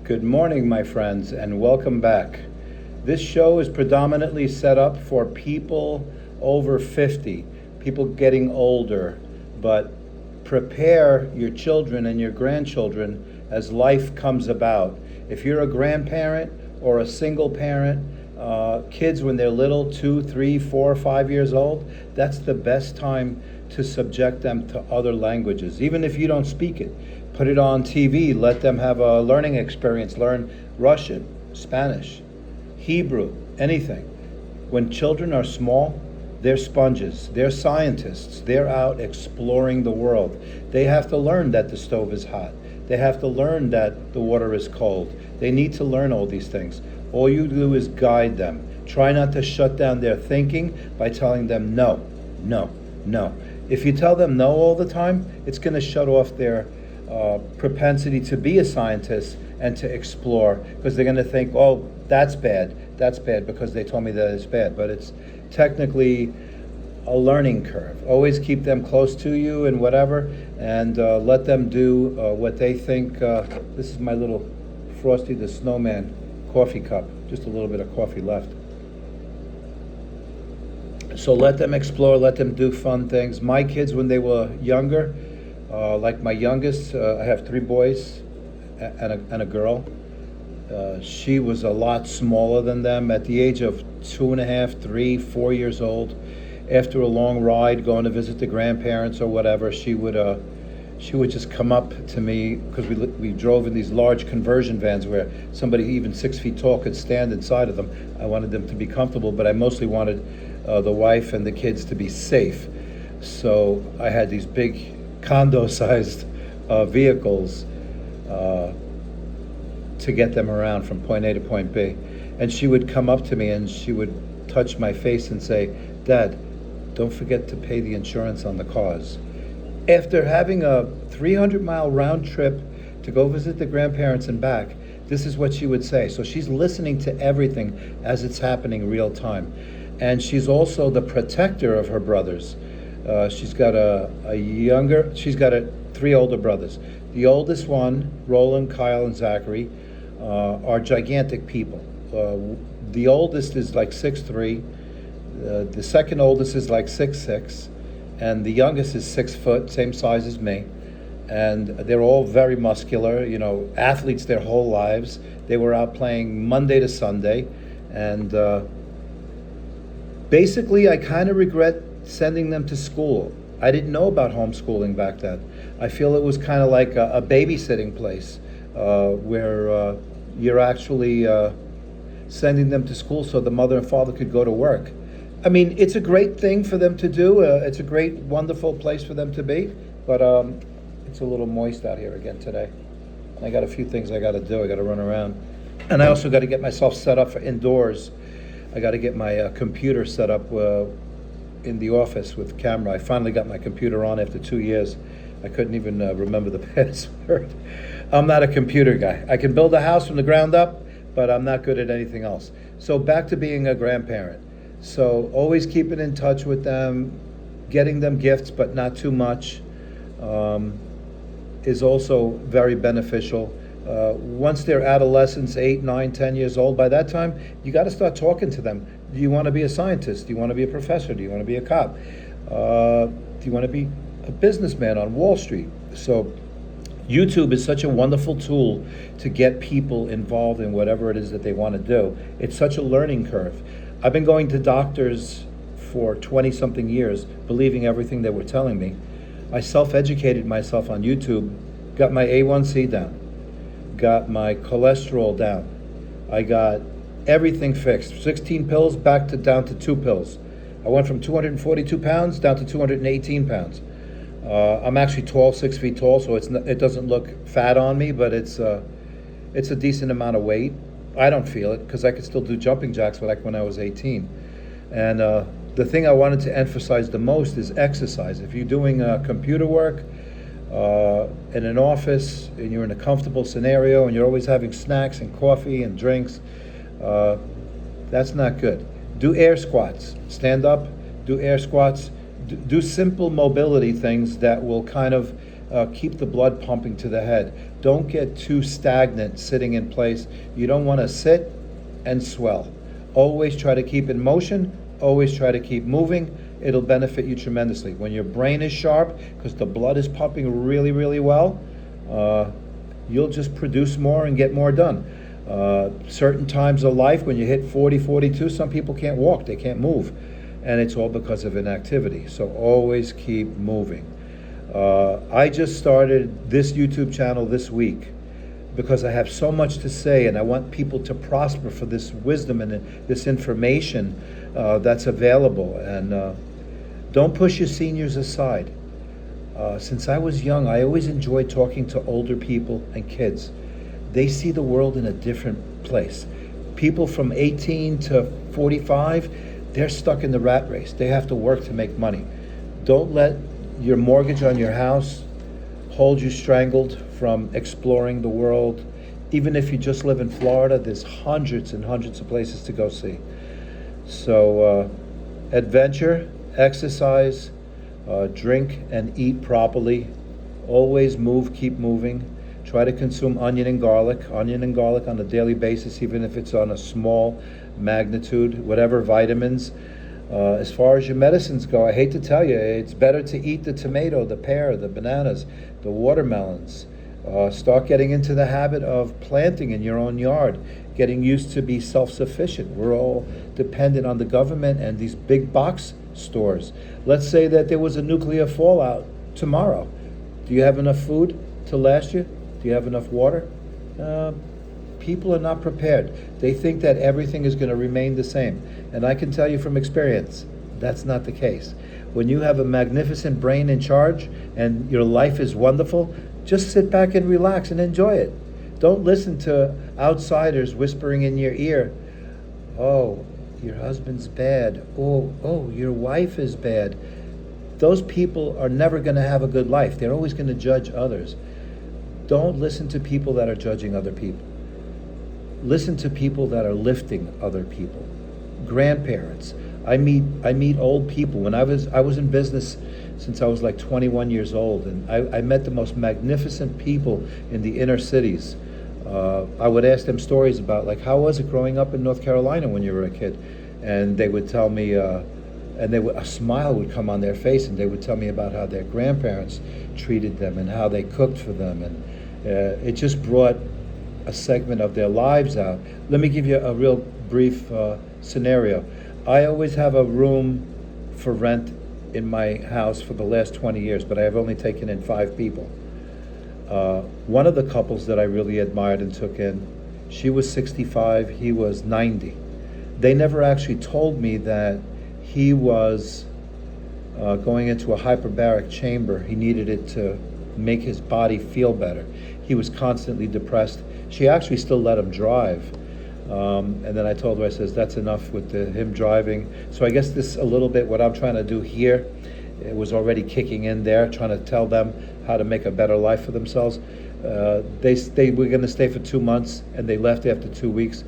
Good morning, my friends, and welcome back. This show is predominantly set up for people over 50, people getting older, but prepare your children and your grandchildren as life comes about. If you're a grandparent or a single parent, kids when they're little, 2, 3, 4, 5 years old, that's the best time to subject them to other languages, even if you don't speak it. Put it on TV, let them have a learning experience, learn Russian, Spanish, Hebrew, anything. When children are small, they're sponges, they're scientists, they're out exploring the world. They have to learn that the stove is hot. They have to learn that the water is cold. They need to learn all these things. All you do is guide them. Try not to shut down their thinking by telling them no, no, no. If you tell them no all the time, it's going to shut off their propensity to be a scientist and to explore, because they're going to think, oh, that's bad because they told me that it's bad. But it's technically a learning curve. Always keep them close to you and whatever, and let them do what they think. This is my little Frosty the Snowman coffee cup, just a little bit of coffee left. So let them explore, let them do fun things. My kids, when they were younger, like my youngest, I have 3 boys and a girl. She was a lot smaller than them. At the age of 2.5, 3, 4 years old, after a long ride going to visit the grandparents or whatever, she would just come up to me, because we drove in these large conversion vans where somebody even 6 feet tall could stand inside of them. I wanted them to be comfortable, but I mostly wanted the wife and the kids to be safe. So I had these big condo-sized vehicles to get them around from point A to point B. And she would come up to me and she would touch my face and say, "Dad, don't forget to pay the insurance on the cars." After having a 300-mile round trip to go visit the grandparents and back, this is what she would say. So she's listening to everything as it's happening real time. And she's also the protector of her brothers. She's got 3 older brothers. The oldest one, Roland, Kyle, and Zachary, are gigantic people. The oldest is like 6'3", the second oldest is like 6'6", and the youngest is 6 foot, same size as me. And they're all very muscular, athletes their whole lives. They were out playing Monday to Sunday, and basically I kind of regret sending them to school. I didn't know about homeschooling back then. I feel it was kind of like a babysitting place where you're actually sending them to school so the mother and father could go to work. I mean, it's a great thing for them to do. It's a great, wonderful place for them to be. But it's a little moist out here again today. I got a few things I got to do. I got to run around. And I also got to get myself set up for indoors. I got to get my computer set up in the office with camera. I finally got my computer on after 2 years. I couldn't even remember the password. I'm not a computer guy. I can build a house from the ground up, but I'm not good at anything else. So back to being a grandparent. So always keeping in touch with them, getting them gifts, but not too much, is also very beneficial. Once they're adolescents, 8, 9, 10 years old, by that time, you got to start talking to them. Do you want to be a scientist? Do you want to be a professor? Do you want to be a cop? Do you want to be a businessman on Wall Street? So YouTube is such a wonderful tool to get people involved in whatever it is that they want to do. It's such a learning curve. I've been going to doctors for 20-something years, believing everything they were telling me. I self-educated myself on YouTube, got my A1C down, got my cholesterol down. I got everything fixed. 16 pills down to 2 pills. I went from 242 pounds down to 218 pounds. I'm actually tall, 6 feet tall, so it doesn't look fat on me, but it's a decent amount of weight. I don't feel it because I could still do jumping jacks like when I was 18. And the thing I wanted to emphasize the most is exercise. If you're doing computer work in an office and you're in a comfortable scenario and you're always having snacks and coffee and drinks, that's not good. Do air squats. Stand up, do air squats. Do simple mobility things that will kind of keep the blood pumping to the head. Don't get too stagnant sitting in place. You don't want to sit and swell. Always try to keep in motion, always try to keep moving. It'll benefit you tremendously. When your brain is sharp, because the blood is pumping really, really well, you'll just produce more and get more done. Certain times of life, when you hit 40, 42, some people can't walk, they can't move. And it's all because of inactivity. So always keep moving. I just started this YouTube channel this week because I have so much to say and I want people to prosper for this wisdom and this information that's available. And don't push your seniors aside. Since I was young, I always enjoyed talking to older people and kids. They see the world in a different place. People from 18 to 45, they're stuck in the rat race. They have to work to make money. Don't let your mortgage on your house hold you strangled from exploring the world. Even if you just live in Florida, there's hundreds and hundreds of places to go see. So adventure, exercise, drink and eat properly. Always move, keep moving. Try to consume onion and garlic on a daily basis, even if it's on a small magnitude, whatever vitamins. As far as your medicines go, I hate to tell you, it's better to eat the tomato, the pear, the bananas, the watermelons. Start getting into the habit of planting in your own yard, getting used to be self-sufficient. We're all dependent on the government and these big box stores. Let's say that there was a nuclear fallout tomorrow. Do you have enough food to last you? Do you have enough water? People are not prepared. They think that everything is going to remain the same. And I can tell you from experience, that's not the case. When you have a magnificent brain in charge and your life is wonderful, just sit back and relax and enjoy it. Don't listen to outsiders whispering in your ear, oh, your husband's bad. Oh, your wife is bad. Those people are never going to have a good life. They're always going to judge others. Don't listen to people that are judging other people. Listen to people that are lifting other people. Grandparents. I meet old people. When I was in business since I was like 21 years old, and I met the most magnificent people in the inner cities. I would ask them stories about, like, how was it growing up in North Carolina when you were a kid? And they would tell me, and a smile would come on their face, and they would tell me about how their grandparents treated them and how they cooked for them, and it just brought a segment of their lives out. Let me give you a real brief scenario. I always have a room for rent in my house for the last 20 years, but I have only taken in 5 people. One of the couples that I really admired and took in, she was 65, he was 90. They never actually told me that he was going into a hyperbaric chamber. He needed it to make his body feel better. He was constantly depressed. She actually still let him drive. And then I told her, I says, that's enough with him driving. So I guess this a little bit what I'm trying to do here, it was already kicking in there, trying to tell them how to make a better life for themselves. They were going to stay for 2 months, and they left after 2 weeks.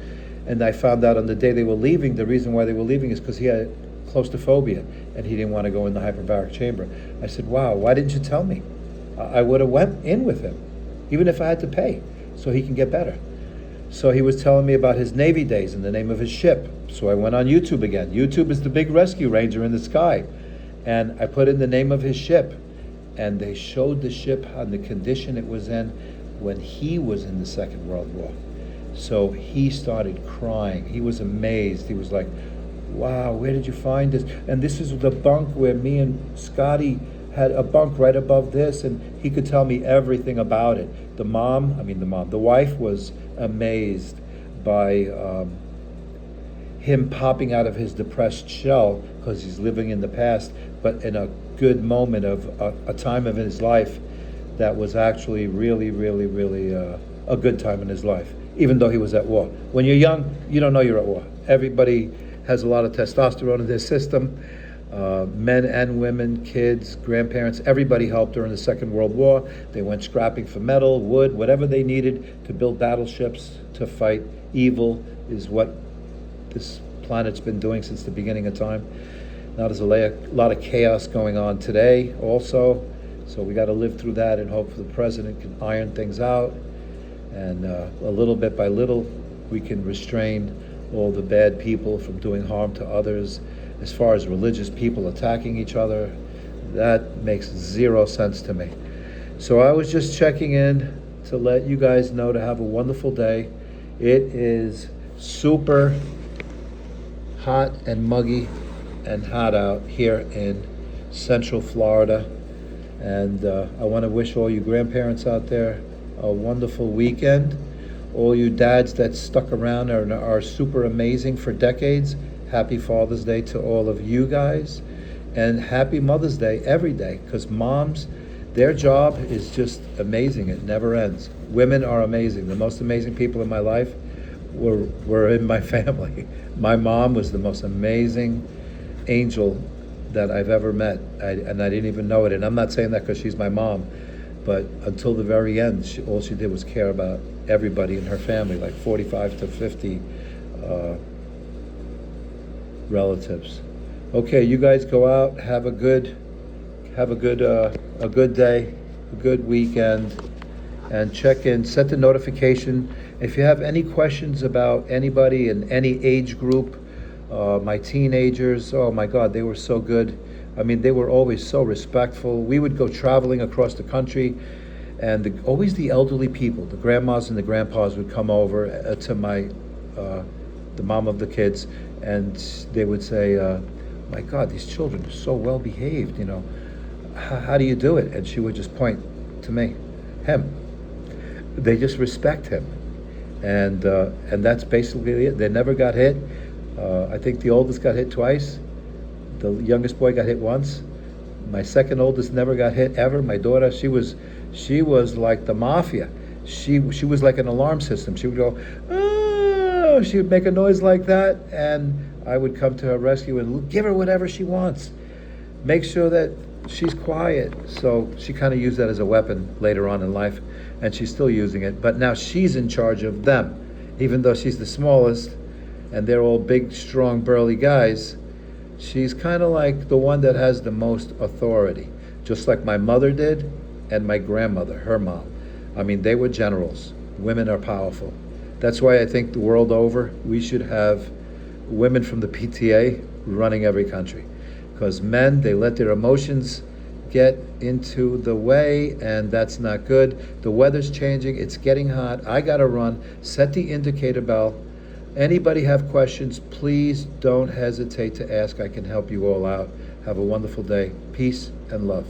And I found out on the day they were leaving, the reason why they were leaving is because he had claustrophobia, and he didn't want to go in the hyperbaric chamber. I said, wow, why didn't you tell me? I would have went in with him, even if I had to pay, so he can get better. So he was telling me about his Navy days and the name of his ship. So I went on YouTube again. YouTube is the big rescue ranger in the sky. And I put in the name of his ship, and they showed the ship on the condition it was in when he was in the Second World War. So he started crying. He was amazed. He was like, wow, where did you find this? And this is the bunk where me and Scotty had a bunk right above this, and he could tell me everything about it. The wife was amazed by him popping out of his depressed shell because he's living in the past, but in a good moment of a time of his life that was actually really, really, really a good time in his life, even though he was at war. When you're young, you don't know you're at war. Everybody has a lot of testosterone in their system. Men and women, kids, grandparents, everybody helped during the Second World War. They went scrapping for metal, wood, whatever they needed to build battleships to fight evil is what this planet's been doing since the beginning of time. Now there's a lot of chaos going on today also. So we got to live through that and hope the president can iron things out. And a little bit by little, we can restrain all the bad people from doing harm to others. As far as religious people attacking each other, that makes zero sense to me. So I was just checking in to let you guys know to have a wonderful day. It is super hot and muggy and hot out here in Central Florida. And I want to wish all you grandparents out there a wonderful weekend. All you dads that stuck around are super amazing for decades. Happy Father's Day to all of you guys. And happy Mother's Day every day, because moms, their job is just amazing. It never ends. Women are amazing. The most amazing people in my life were in my family. My mom was the most amazing angel that I've ever met, and I didn't even know it. And I'm not saying that because she's my mom, but until the very end, all she did was care about everybody in her family, like 45 to 50 relatives. Okay, you guys go out, have a good day, a good weekend, and check in, set the notification. If you have any questions about anybody in any age group, my teenagers, oh my God, they were so good. I mean, they were always so respectful. We would go traveling across the country, and always the elderly people, the grandmas and the grandpas would come over to the mom of the kids, and they would say, my God, these children are so well behaved, how do you do it? And she would just point to me, him. They just respect him. And that's basically it. They never got hit. I think the oldest got hit twice. The youngest boy got hit once. My second oldest never got hit ever. My daughter, she was like the mafia. She was like an alarm system. She would go, oh, she would make a noise like that, and I would come to her rescue and give her whatever she wants. Make sure that she's quiet. So she kind of used that as a weapon later on in life, and she's still using it. But now she's in charge of them, even though she's the smallest, and they're all big, strong, burly guys. She's kind of like the one that has the most authority, just like my mother did and my grandmother, her mom. I mean, they were generals. Women are powerful. That's why I think the world over, we should have women from the PTA running every country. Because men, they let their emotions get into the way, and that's not good. The weather's changing. It's getting hot. I got to run. Set the indicator bell. Anybody have questions, please don't hesitate to ask. I can help you all out. Have a wonderful day. Peace and love.